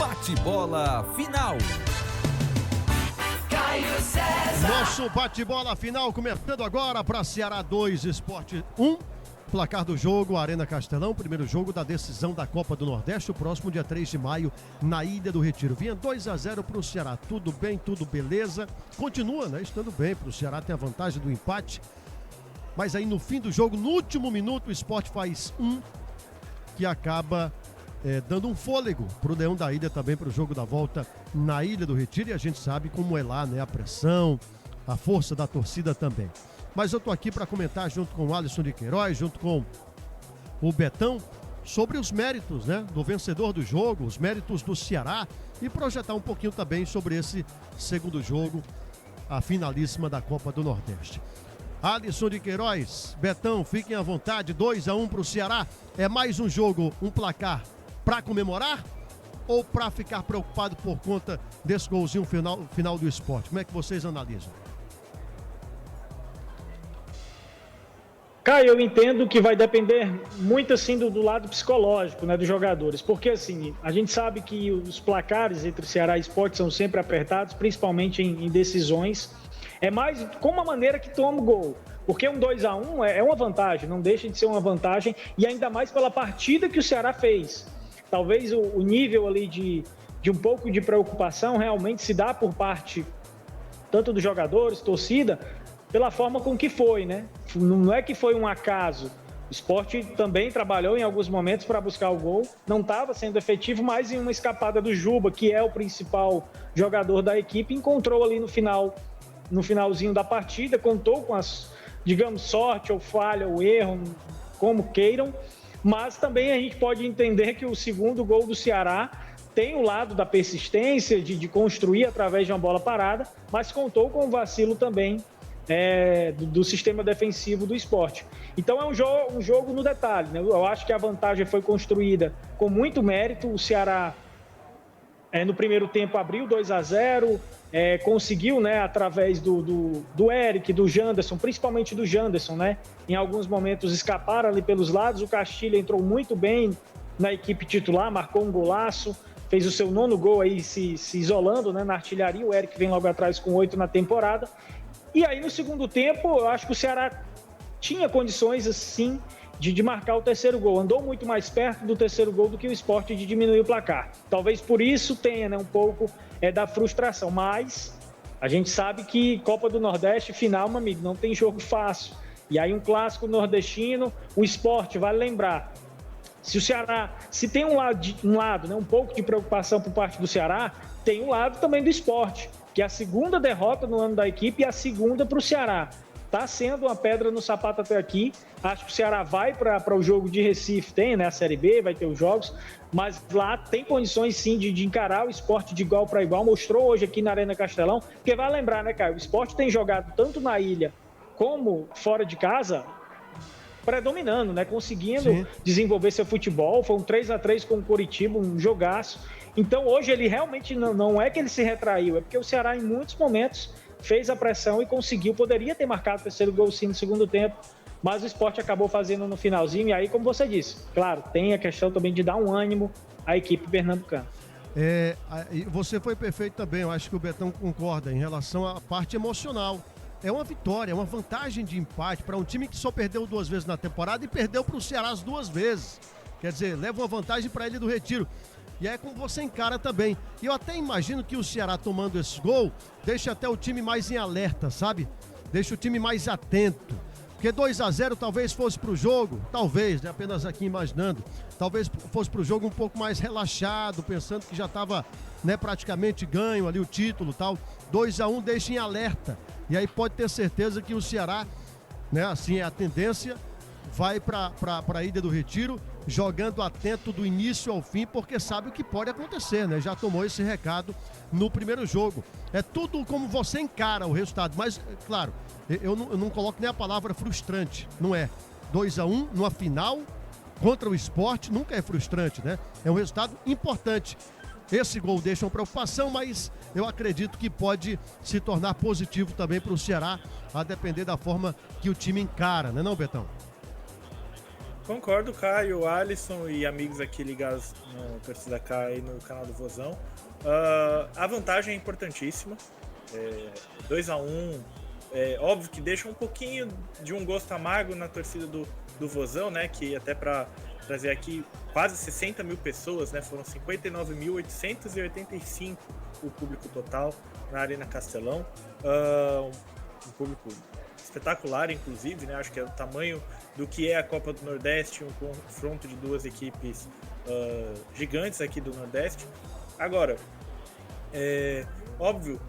Bate-bola final. Nosso bate-bola final começando agora para Ceará 2, Sport 1. Placar do jogo, Arena Castelão, primeiro jogo da decisão da Copa do Nordeste, o próximo dia 3 de maio, na Ilha do Retiro. Vinha 2-0 para o Ceará, tudo bem, tudo beleza. Continua, né? Estando bem para o Ceará, tem a vantagem do empate. Mas aí no fim do jogo, no último minuto, o Sport faz que acaba dando um fôlego para o Leão da Ilha também para o jogo da volta na Ilha do Retiro. E a gente sabe como é lá, né? A pressão, a força da torcida também. Mas eu tô aqui para comentar junto com o Alisson de Queiroz, junto com o Betão, sobre os méritos, né, do vencedor do jogo, os méritos do Ceará e projetar um pouquinho também sobre esse segundo jogo, a finalíssima da Copa do Nordeste. Alisson de Queiroz, Betão, fiquem à vontade, 2-1 para o Ceará. É mais um jogo, um placar para comemorar ou para ficar preocupado por conta desse golzinho final do Sport? Como é que vocês analisam? Caio, eu entendo que vai depender muito assim do lado psicológico, né, dos jogadores, porque assim, a gente sabe que os placares entre Ceará e Sport são sempre apertados, principalmente em decisões. É mais como a maneira que toma o gol, porque um 2-1 é uma vantagem, não deixa de ser uma vantagem, e ainda mais pela partida que o Ceará fez. Talvez o nível ali de um pouco de preocupação realmente se dá por parte tanto dos jogadores, torcida, pela forma com que foi, né? Não é que foi um acaso. O Sport também trabalhou em alguns momentos para buscar o gol, não estava sendo efetivo, mas em uma escapada do Juba, que é o principal jogador da equipe, encontrou ali no finalzinho da partida, contou com as, digamos, sorte ou falha ou erro, como queiram, mas também a gente pode entender que o segundo gol do Ceará tem o lado da persistência, de construir através de uma bola parada, mas contou com o vacilo também do sistema defensivo do Sport. Então é um jogo no detalhe, né? Eu acho que a vantagem foi construída com muito mérito. O Ceará no primeiro tempo abriu 2-0, conseguiu, né, através do Eric, do Janderson, principalmente do Janderson, né, em alguns momentos escapar ali pelos lados. O Castilho entrou muito bem na equipe titular, marcou um golaço, fez o seu 9º gol aí se isolando, né, na artilharia. O Eric vem logo atrás com 8 na temporada. E aí, no segundo tempo, eu acho que o Ceará tinha condições, assim, de marcar o terceiro gol. Andou muito mais perto do terceiro gol do que o Sport de diminuir o placar. Talvez por isso tenha, né, um pouco da frustração. Mas a gente sabe que Copa do Nordeste, final, meu amigo, não tem jogo fácil. E aí um clássico nordestino, o Sport, vale lembrar, se o Ceará, se tem um lado, né, um pouco de preocupação por parte do Ceará, tem um lado também do Sport, que é a segunda derrota no ano da equipe e a segunda para o Ceará. Está sendo uma pedra no sapato até aqui. Acho que o Ceará vai para o jogo de Recife, tem, né, a Série B, vai ter os jogos, mas lá tem condições sim de encarar o Sport de igual para igual. Mostrou hoje aqui na Arena Castelão, porque vai lembrar, né, Caio, o Sport tem jogado tanto na ilha como fora de casa, predominando, né, conseguindo desenvolver seu futebol. Foi um 3-3 com o Coritiba, um jogaço. Então hoje ele realmente não é que ele se retraiu, é porque o Ceará em muitos momentos fez a pressão e conseguiu, poderia ter marcado o terceiro gol sim no segundo tempo, mas o Sport acabou fazendo no finalzinho. E aí, como você disse, claro, tem a questão também de dar um ânimo à equipe pernambucana. Você foi perfeito também, eu acho que o Betão concorda em relação à parte emocional. É uma vitória, é uma vantagem de empate para um time que só perdeu 2 vezes na temporada e perdeu para o Ceará as 2 vezes. Quer dizer, leva uma vantagem para ele do Retiro. E é como você encara também. E eu até imagino que o Ceará tomando esse gol deixa até o time mais em alerta, sabe? Deixa o time mais atento. Porque 2-0 talvez fosse pro jogo, talvez, né? Apenas aqui imaginando, talvez fosse pro jogo um pouco mais relaxado, pensando que já estava, né, praticamente ganho ali o título e tal. 2-1 deixa em alerta. E aí pode ter certeza que o Ceará, né, assim é a tendência, vai para a Ilha do Retiro jogando atento do início ao fim, porque sabe o que pode acontecer, né? Já tomou esse recado no primeiro jogo. É tudo como você encara o resultado, mas, claro, eu não coloco nem a palavra frustrante, não é? 2-1 numa final contra o Sport nunca é frustrante, né? É um resultado importante. Esse gol deixa uma preocupação, mas eu acredito que pode se tornar positivo também para o Ceará, a depender da forma que o time encara, né, não, Betão? Concordo, Caio, Alisson e amigos aqui ligados no Torcida K e no canal do Vozão. A vantagem é importantíssima. 2-1, óbvio que deixa um pouquinho de um gosto amargo na torcida do Vozão, né? Que até para trazer aqui quase 60 mil pessoas, né? Foram 59.885 o público total na Arena Castelão. Um público espetacular, inclusive, né? Acho que é o tamanho do que é a Copa do Nordeste, um confronto de duas equipes gigantes aqui do Nordeste. Agora, óbvio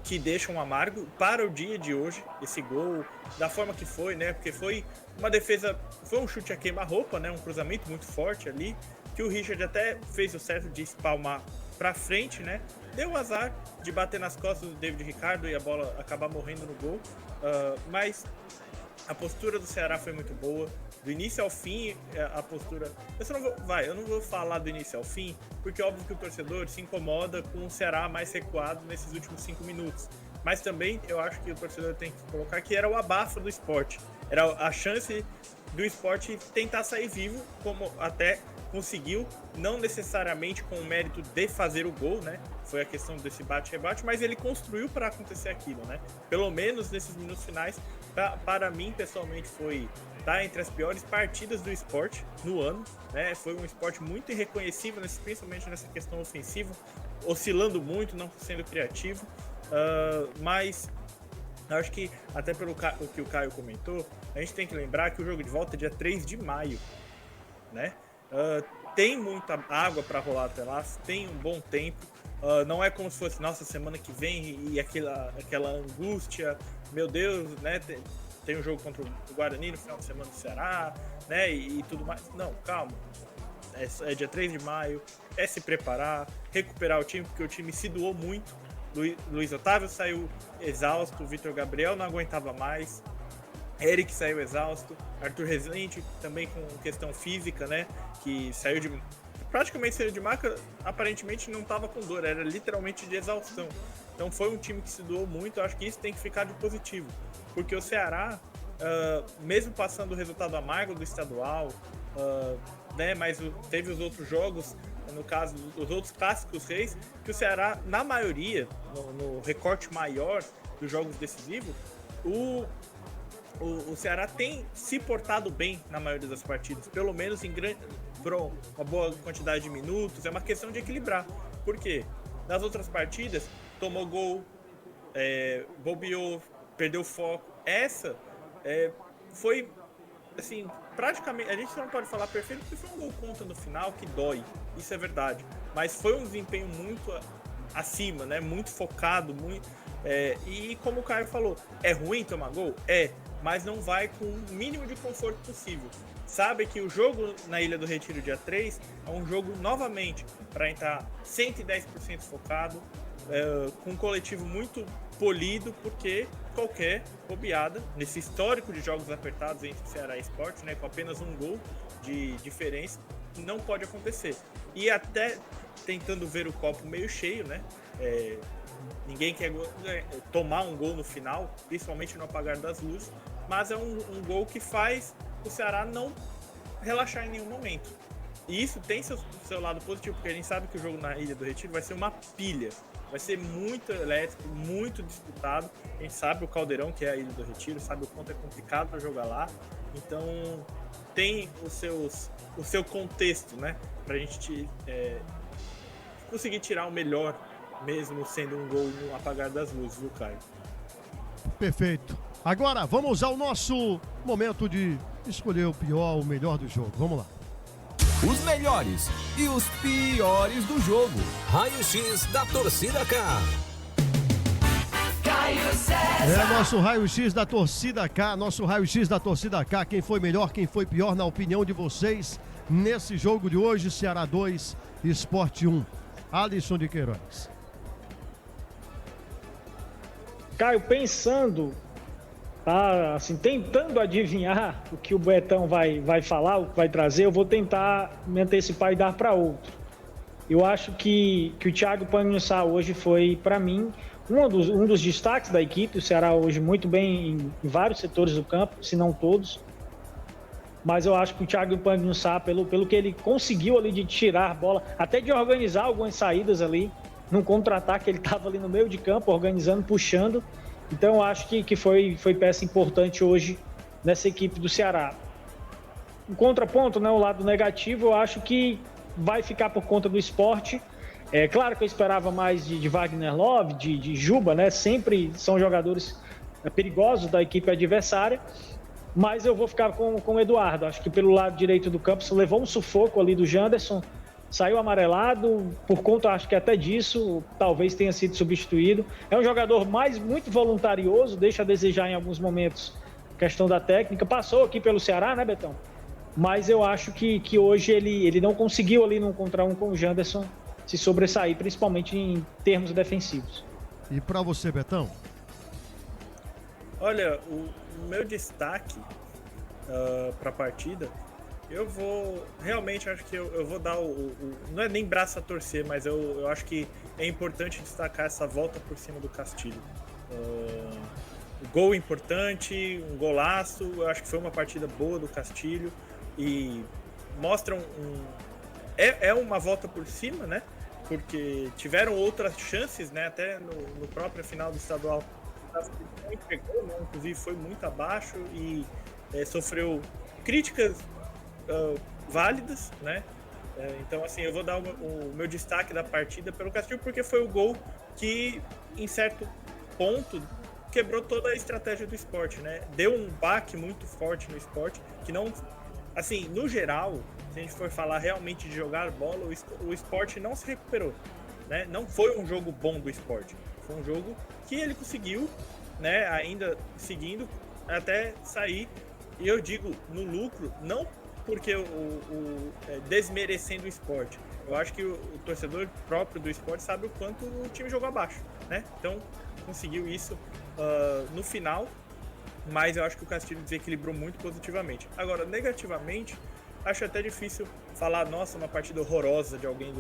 que deixa um amargo para o dia de hoje, esse gol, da forma que foi, né? Porque foi uma defesa, foi um chute a queima-roupa, né? Um cruzamento muito forte ali, que o Richard até fez o certo de espalmar para frente, né? Deu o azar de bater nas costas do David Ricardo e a bola acabar morrendo no gol, mas a postura do Ceará foi muito boa. Do início ao fim, a postura... Eu não vou falar do início ao fim, porque é óbvio que o torcedor se incomoda com o Ceará mais recuado nesses últimos 5 minutos. Mas também eu acho que o torcedor tem que colocar que era o abafo do Sport. Era a chance do Sport tentar sair vivo, como até conseguiu, não necessariamente com o mérito de fazer o gol, né? Foi a questão desse bate-rebate, mas ele construiu para acontecer aquilo, né? Pelo menos nesses minutos finais, para mim, pessoalmente, tá entre as piores partidas do Sport no ano, né? Foi um Sport muito irreconhecível, principalmente nessa questão ofensiva, oscilando muito, não sendo criativo, mas eu acho que, até pelo o que o Caio comentou, a gente tem que lembrar que o jogo de volta é dia 3 de maio, né? Tem muita água para rolar até lá, tem um bom tempo, não é como se fosse nossa semana que vem e aquela angústia, meu Deus, né? Tem um jogo contra o Guarani no final de semana do Ceará, né? E tudo mais. Não, calma. É dia 3 de maio, é se preparar, recuperar o time, porque o time se doou muito. Luiz Otávio saiu exausto, o Vitor Gabriel não aguentava mais, Eric saiu exausto, Arthur Rezende também com questão física, né? Que praticamente saiu de marca, aparentemente não estava com dor, era literalmente de exaustão. Então foi um time que se doou muito, eu acho que isso tem que ficar de positivo. Porque o Ceará, mesmo passando o resultado amargo do estadual, né, mas teve os outros jogos, no caso, os outros clássicos reis, que o Ceará, na maioria, no recorte maior dos jogos decisivos, o Ceará tem se portado bem na maioria das partidas, pelo menos por uma boa quantidade de minutos. É uma questão de equilibrar. Por quê? Nas outras partidas, tomou gol, bobeou, perdeu o foco. Essa foi, assim, praticamente, a gente não pode falar perfeito porque foi um gol contra no final que dói, isso é verdade, mas foi um desempenho muito acima, né? Muito focado, e como o Caio falou, é ruim tomar gol? Mas não vai com o mínimo de conforto possível. Sabe que o jogo na Ilha do Retiro dia 3 é um jogo novamente para entrar 110% focado, com um coletivo muito polido, porque qualquer bobeada, nesse histórico de jogos apertados entre Ceará e Sport, né, com apenas um gol de diferença, não pode acontecer. E até tentando ver o copo meio cheio, né? Ninguém quer tomar um gol no final, principalmente no apagar das luzes, mas é um gol que faz o Ceará não relaxar em nenhum momento. E isso tem seu lado positivo, porque a gente sabe que o jogo na Ilha do Retiro vai ser uma pilha. Vai ser muito elétrico, muito disputado. A gente sabe o caldeirão que é a Ilha do Retiro, sabe o quanto é complicado para jogar lá. Então tem o seu contexto, né? Pra gente conseguir tirar o melhor, mesmo sendo um gol no apagar das luzes, viu, Caio? Perfeito. Agora vamos ao nosso momento de escolher o pior, o melhor do jogo. Vamos lá. Os melhores e os piores do jogo. Raio-X da Torcida K. Nosso raio-x da Torcida K, nosso raio-x da Torcida K. Quem foi melhor, quem foi pior, na opinião de vocês, nesse jogo de hoje, Ceará 2, Sport 1. Alisson de Queiroz. Caio, pensando, assim, tentando adivinhar o que o Betão vai falar, o que vai trazer, eu vou tentar me antecipar e dar para outro. Eu acho que o Thiago Panhussá hoje foi, para mim, um dos destaques da equipe. O Ceará hoje muito bem em vários setores do campo, se não todos. mas eu acho que o Thiago Panhussá, pelo que ele conseguiu ali de tirar a bola, até de organizar algumas saídas ali, num contra-ataque, ele estava ali no meio de campo, organizando, puxando. Então eu acho que foi peça importante hoje nessa equipe do Ceará. Um contraponto, né, o lado negativo, eu acho que vai ficar por conta do Sport. É claro que eu esperava mais de Wagner Love, de Juba, né? Sempre são jogadores perigosos da equipe adversária, mas eu vou ficar com o Eduardo. Acho que pelo lado direito do campo levou um sufoco ali do Janderson, saiu amarelado, por conta, acho que até disso, talvez tenha sido substituído. É um jogador muito voluntarioso, deixa a desejar em alguns momentos questão da técnica. Passou aqui pelo Ceará, né, Betão? Mas eu acho que hoje ele não conseguiu ali no 1-contra-1 com o Janderson se sobressair, principalmente em termos defensivos. E para você, Betão? Olha, o meu destaque para a partida, eu vou, realmente acho que eu vou dar não é nem braço a torcer, mas eu acho que é importante destacar essa volta por cima do Castilho. Gol importante, um golaço, eu acho que foi uma partida boa do Castilho e mostram uma volta por cima, né? Porque tiveram outras chances, né? Até no próprio final do estadual, não entregou, né? Inclusive foi muito abaixo e sofreu críticas válidas, né? Então, assim, eu vou dar o meu destaque da partida pelo Castilho, porque foi o gol que, em certo ponto, quebrou toda a estratégia do Sport, né? Deu um baque muito forte no Sport, que não... Assim, no geral, se a gente for falar realmente de jogar bola, o Sport não se recuperou, né? Não foi um jogo bom do Sport. Foi um jogo que ele conseguiu, né, ainda seguindo, até sair, e eu digo, no lucro, não porque desmerecendo o Sport. Eu acho que o torcedor próprio do Sport sabe o quanto o time jogou abaixo, né? Então, conseguiu isso no final, mas eu acho que o Castilho desequilibrou muito positivamente. Agora, negativamente, acho até difícil falar, nossa, uma partida horrorosa de alguém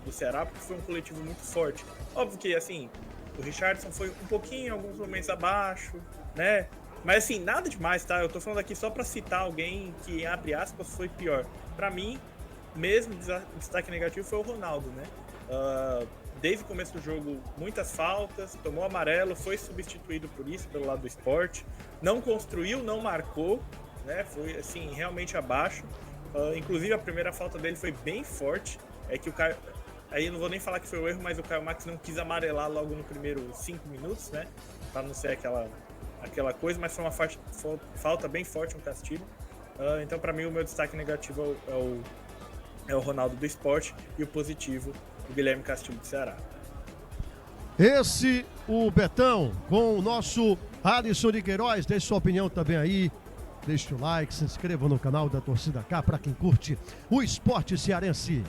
do Ceará, porque foi um coletivo muito forte. Óbvio que, assim, o Richardson foi um pouquinho, em alguns momentos, abaixo, né? Mas, assim, nada demais, tá? Eu tô falando aqui só pra citar alguém que, abre aspas, foi pior. Pra mim, mesmo o destaque negativo foi o Ronaldo, né? Desde o começo do jogo, muitas faltas, tomou amarelo, foi substituído por isso, pelo lado do Sport. Não construiu, não marcou, né? Foi, assim, realmente abaixo. Inclusive, a primeira falta dele foi bem forte. É que o Caio... Aí eu não vou nem falar que foi o erro, mas o Caio Max não quis amarelar logo no primeiro 5 minutos, né? Pra não ser aquela coisa, mas foi uma falta bem forte no Castilho. Então, para mim, o meu destaque negativo é o Ronaldo do Sport e o positivo, o Guilherme Castilho do Ceará. Esse, o Betão, com o nosso Alisson de Queiroz. Deixe sua opinião também aí. Deixe o like, se inscreva no canal da Torcida K para quem curte o esporte cearense.